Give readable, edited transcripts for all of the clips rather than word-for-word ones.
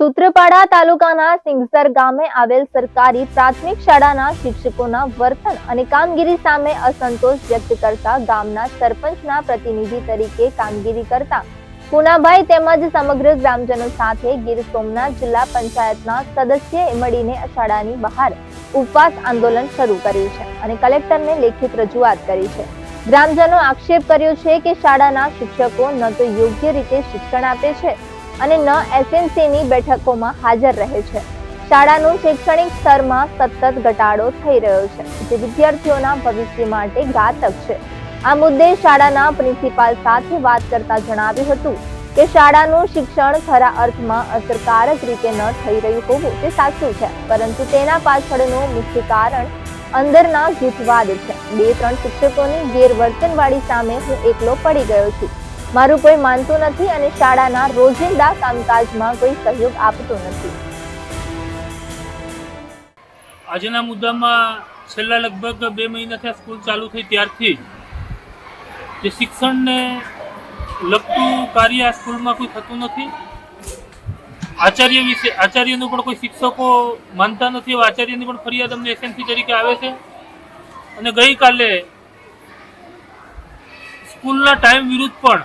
સૂત્રાપાડા તાલુકાના સિંગસર ગામે આવેલ સરકારી પ્રાથમિક શાળાના શિક્ષકોના વર્તન અને કામગીરી સામે અસંતોષ વ્યક્ત કરતા ગામના સરપંચના પ્રતિનિધિ તરીકે કામગીરી કરતા પુનાભાઈ તેમજ સમગ્ર ગ્રામજનો સાથે ગીર સોમનાથ જિલ્લા પંચાયતના સદસ્યએ મળીને શાળાની બહાર ઉપવાસ આંદોલન શરૂ કર્યું છે અને કલેક્ટરને લેખિત રજૂઆત કરી છે। ગ્રામજનો આક્ષેપ કર્યો છે કે શાળાના શિક્ષકો ન તો યોગ્ય રીતે શિક્ષણ આપે છે અને ન એસએમસીની બેઠકોમાં હાજર રહે છે। શાળાનું શૈક્ષણિક સ્તરમાં સતત ઘટાડો થઈ રહ્યો છે, જે વિદ્યાર્થીઓના ભવિષ્ય માટે ઘાતક છે। આ મુદ્દે શાળાના પ્રિન્સિપાલ સાથે વાત કરતા જણાવ્યું હતું કે શાળાનું શિક્ષણ ખરા અર્થમાં અસરકારક રીતે ન થઈ રહ્યું હોવું તે સાચું છે, પરંતુ તેના પાછળનું મુખ્ય કારણ અંદરના જૂથવાદ છે। 2-3 શિક્ષકોની ગેરવર્તનવાળી સામે હું એકલો પડી ગયો છું। મારું કોઈ માનતું નથી અને શાળાના રોજિંદા કામકાજમાં કોઈ સહયોગ આપતું નથી। આજના મુદ્દામાં છેલ્લા લગભગ 2 મહિનાથી સ્કૂલ ચાલુ થઈ ત્યારથી જે શિક્ષણને લગતું કાર્ય આ સ્કૂલમાં કોઈ થતું નથી। આચાર્યનું પણ કોઈ શિક્ષકો માનતા નથી। આચાર્યની પણ ફરિયાદ અમને એસએમસી તરીકે આવે છે અને ગઈકાલે સ્કૂલના ટાઈમ વિરુદ્ધ પણ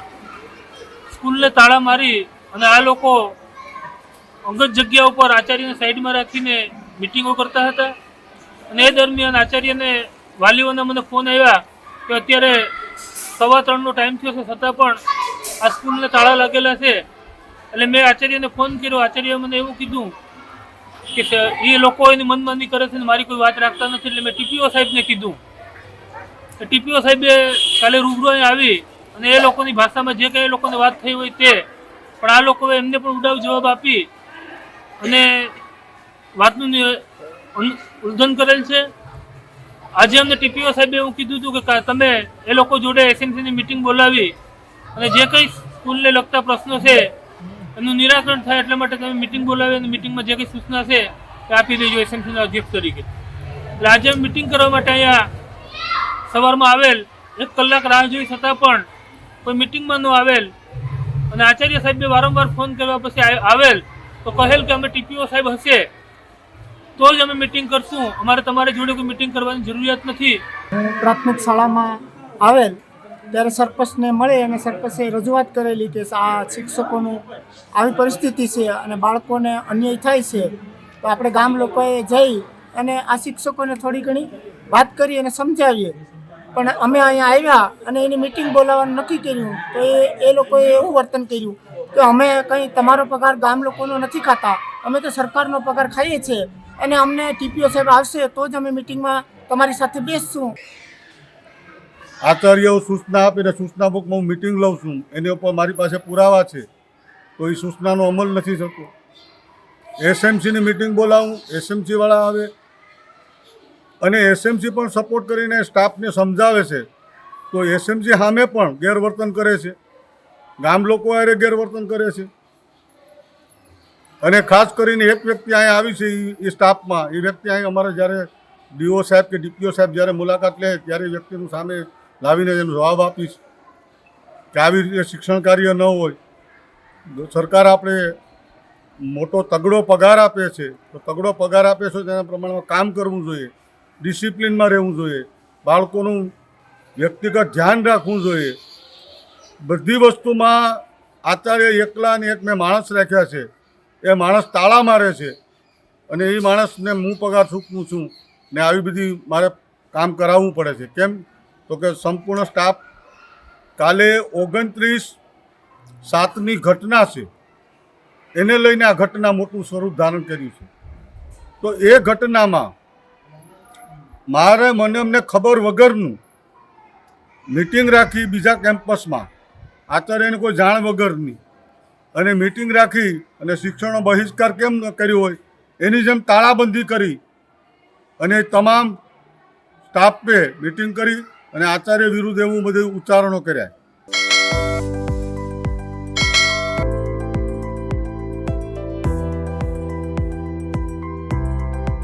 સ્કૂલને તાળા મારી અને આ લોકો અંગત જગ્યા ઉપર આચાર્યને સાઈડમાં રાખીને મિટિંગો કરતા હતા અને એ દરમિયાન આચાર્યને વાલીઓના મને ફોન આવ્યા કે અત્યારે 3:15નો ટાઈમ થયો છે, છતાં પણ આ સ્કૂલને તાળા લાગેલા છે। એટલે મેં આચાર્યને ફોન કર્યો। આચાર્યએ મને એવું કીધું કે એ લોકો એની મનમાની કરે છે ને મારી કોઈ વાત રાખતા નથી। એટલે મેં ટીપીઓ સાહેબને કીધું। ટીપીઓ સાહેબે કાલે રૂબરૂ અહીં આવી અને એ લોકોની ભાષામાં જે કંઈ એ લોકોને વાત થઈ હોય તે, પણ આ લોકોએ એમને પણ ઉડાવ જવાબ આપી અને વાતનું ઉલ્લંઘન કરેલ છે। આજે અમને ટીપીઓ સાહેબે એવું કીધું હતું કે તમે એ લોકો જોડે એસએમસીની મિટિંગ બોલાવી અને જે કંઈ સ્કૂલને લગતા પ્રશ્નો છે એનું નિરાકરણ થાય એટલા માટે તમે મિટિંગ બોલાવી અને મિટિંગમાં જે કંઈ સૂચના છે એ આપી દેજો એસએમસીના અધ્યક્ષ તરીકે। એટલે આજે મિટિંગ કરવા માટે અહીંયા સવારમાં આવેલ, 1 કલાક રાહ જોઈ છતાં પણ કોઈ મિટિંગમાં ન આવેલ અને આચાર્ય સાહેબે વારંવાર ફોન કરવા પછી આવેલ તો કહેલ કે અમે ટીપીઓ સાહેબ હશે તો જ અમે મિટિંગ કરશું, અમારે તમારી જોડે કોઈ મિટિંગ કરવાની જરૂરિયાત નથી। હું પ્રાથમિક શાળામાં આવેલ ત્યારે સરપંચને મળી અને સરપંચે રજૂઆત કરેલી કે આ શિક્ષકોનું આવી પરિસ્થિતિ છે અને બાળકોને અન્યાય થાય છે, તો આપણે ગામ લોકોએ જઈ અને આ શિક્ષકોને થોડી ઘણી વાત કરી અને સમજાવીએ। પણ અમે અહીંયા આવ્યા અને એની મિટિંગ બોલાવવાનું નક્કી કર્યું તો એ લોકોએ એવું વર્તન કર્યું કે અમે કંઈ તમારો પગાર ગામ લોકોનો નથી ખાતા, અમે તો સરકારનો પગાર ખાઈએ છીએ અને અમને ટીપીઓ સાહેબ આવશે તો જ અમે મિટિંગમાં તમારી સાથે બેસશું। આચાર્યો સૂચના આપીને સૂચના બુકમાં હું મિટિંગ લઉં છું, એની ઉપર મારી પાસે પુરાવા છે, તો એ સૂચનાનો અમલ નથી થતો। એસએમસીની મિટિંગ બોલાવું, એસએમસીવાળા આવે અને એસએમસી પણ સપોર્ટ કરીને સ્ટાફને સમજાવે છે, તો એસએમસી સામે પણ ગેરવર્તન કરે છે, ગામ લોકો હારે ગેરવર્તન કરે છે। અને ખાસ કરીને એક વ્યક્તિ અહીંયા આવી છે એ સ્ટાફમાં, એ વ્યક્તિ અહીં અમારે જ્યારે ડીઓ સાહેબ કે ડીપીઓ સાહેબ જ્યારે મુલાકાત લે ત્યારે વ્યક્તિનું સામે લાવીને એનો જવાબ આપીશ કે આવી રીતે શિક્ષણ કાર્ય ન હોય। સરકાર આપણે મોટો તગડો પગાર આપે છે, તો તગડો પગાર આપે છે તેના પ્રમાણમાં કામ કરવું જોઈએ, ડિસિપ્લિનમાં રહેવું જોઈએ, બાળકોનું વ્યક્તિગત ધ્યાન રાખવું જોઈએ। બધી વસ્તુમાં આચાર્ય એકલા અને એક મેં માણસ રાખ્યા છે, એ માણસ તાળા મારે છે અને એ માણસને હું પગાર ચૂકવું છું ને આવી બધી મારે કામ કરાવવું પડે છે। કેમ તો કે સંપૂર્ણ સ્ટાફ કાલે 29/7ની ઘટના છે, એને લઈને આ ઘટના મોટું સ્વરૂપ ધારણ કર્યું છે। તો એ ઘટનામાં મને અમને ખબર વગરનું મિટિંગ રાખી બીજા કેમ્પસમાં, આચાર્યને કોઈ જાણ વગરની, અને મિટિંગ રાખી અને શિક્ષણનો બહિષ્કાર કેમ ન કર્યો હોય એની જેમ તાળાબંધી કરી અને તમામ સ્ટાફે મિટિંગ કરી અને આચાર્ય વિરુદ્ધ એવું બધું ઉચ્ચારણો કર્યા।